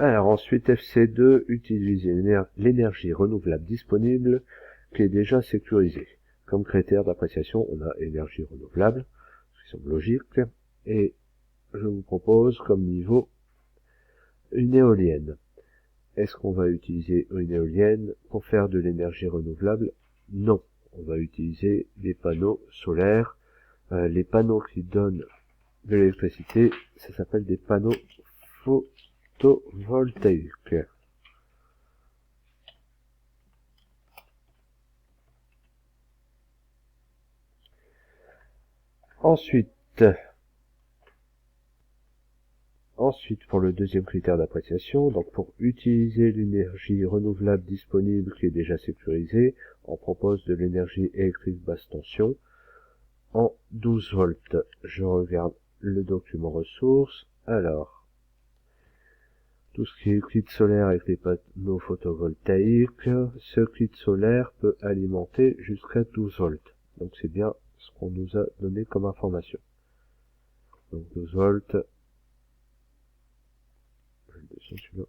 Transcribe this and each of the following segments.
Alors ensuite, FC2, utiliser l'énergie renouvelable disponible qui est déjà sécurisée. Comme critère d'appréciation, on a énergie renouvelable, ce qui semble logique, et je vous propose comme niveau une éolienne. Est-ce qu'on va utiliser une éolienne pour faire de l'énergie renouvelable? Non. On va utiliser des panneaux solaires. Les panneaux qui donnent de l'électricité, ça s'appelle des panneaux photovoltaïques. Ensuite, pour le deuxième critère d'appréciation, donc pour utiliser l'énergie renouvelable disponible qui est déjà sécurisée, on propose de l'énergie électrique basse tension en 12 volts. Je regarde le document ressources. Alors, tout ce qui est kit solaire avec les panneaux photovoltaïques, ce kit solaire peut alimenter jusqu'à 12 volts. Donc c'est bien ce qu'on nous a donné comme information. Donc 12 volts. Je descends celui-là.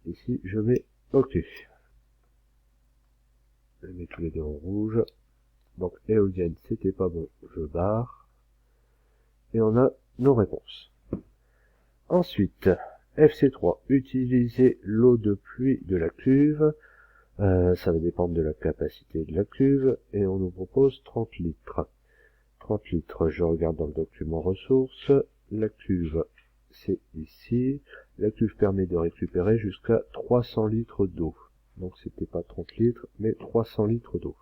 Ici, je mets OK. Je mets tous les deux en rouge. Donc éolienne, c'était pas bon, je barre. Et on a nos réponses. Ensuite, FC3, utiliser l'eau de pluie de la cuve. Ça va dépendre de la capacité de la cuve. Et on nous propose 30 litres. 30 litres, je regarde dans le document ressources. La cuve, c'est ici. La cuve permet de récupérer jusqu'à 300 litres d'eau. Donc c'était pas 30 litres, mais 300 litres d'eau.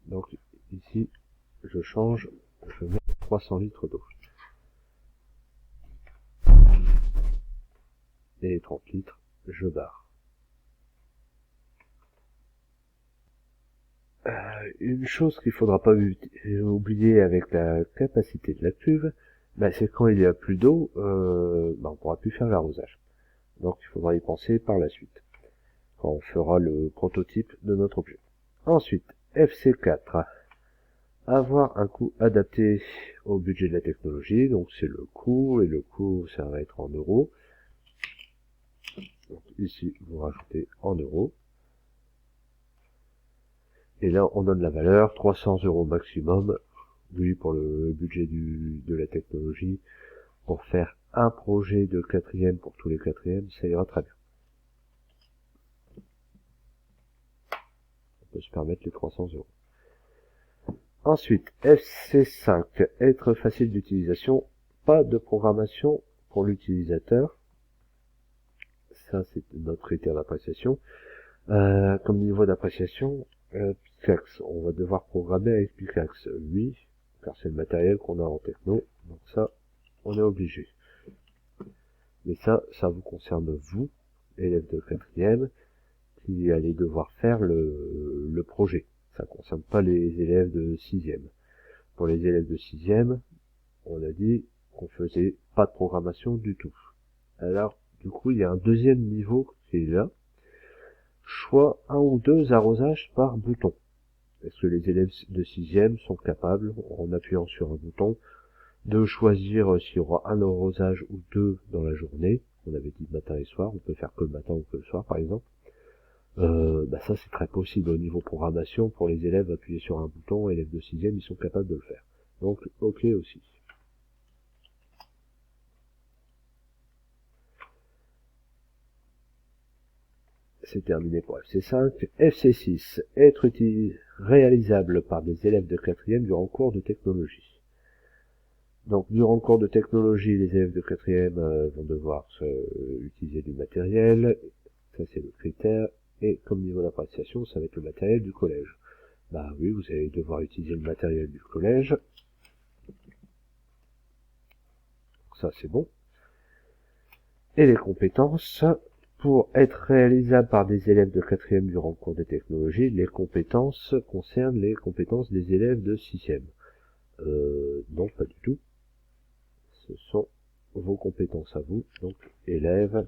Donc ici, je change, je mets 300 litres d'eau. Et les 30 litres, je barre. Une chose qu'il faudra pas oublier avec la capacité de la cuve, c'est quand il y a plus d'eau, on pourra plus faire l'arrosage. Donc il faudra y penser par la suite, quand on fera le prototype de notre objet. Ensuite, FC4. Avoir un coût adapté au budget de la technologie, donc c'est le coût, et le coût ça va être en euros. Donc ici vous rajoutez en euros. Et là on donne la valeur, 300 € maximum, oui pour le budget de la technologie, pour faire un projet de quatrième pour tous les quatrièmes, ça ira très bien. On peut se permettre les 300 €. Ensuite, FC5, être facile d'utilisation, pas de programmation pour l'utilisateur. Ça, c'est notre critère d'appréciation. Comme niveau d'appréciation, Pickaxe, on va devoir programmer avec Pickaxe. Oui, car c'est le matériel qu'on a en techno, donc ça, on est obligé. Mais ça vous concerne vous, élèves de quatrième, qui allez devoir faire le projet. Ça ne concerne pas les élèves de sixième. Pour les élèves de sixième, on a dit qu'on faisait pas de programmation du tout. Alors, du coup, il y a un deuxième niveau qui est là. Choix 1 ou 2 arrosages par bouton. Est-ce que les élèves de sixième sont capables, en appuyant sur un bouton, de choisir s'il y aura un arrosage ou 2 dans la journée? On avait dit matin et soir, on peut faire que le matin ou que le soir par exemple. Ça c'est très possible au niveau programmation, pour les élèves appuyer sur un bouton, élèves de sixième ils sont capables de le faire. Donc ok aussi. C'est terminé pour FC5. FC6, être réalisable par des élèves de quatrième durant cours de technologie. Donc durant le cours de technologie, les élèves de quatrième vont devoir utiliser du matériel, ça c'est le critère, et comme niveau d'appréciation, ça va être le matériel du collège. Bah oui, vous allez devoir utiliser le matériel du collège. Ça c'est bon. Et les compétences, pour être réalisable par des élèves de quatrième durant le cours de technologie, les compétences concernent les compétences des élèves de sixième. Non, pas du tout. Ce sont vos compétences à vous, donc élèves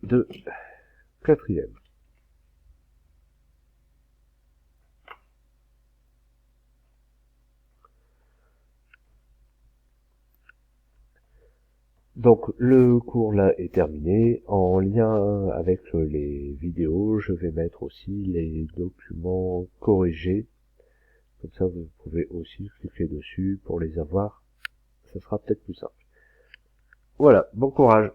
de quatrième. Donc le cours là est terminé. En lien avec les vidéos, je vais mettre aussi les documents corrigés. Comme ça, vous pouvez aussi cliquer dessus pour les avoir. Ça sera peut-être plus simple. Voilà, bon courage.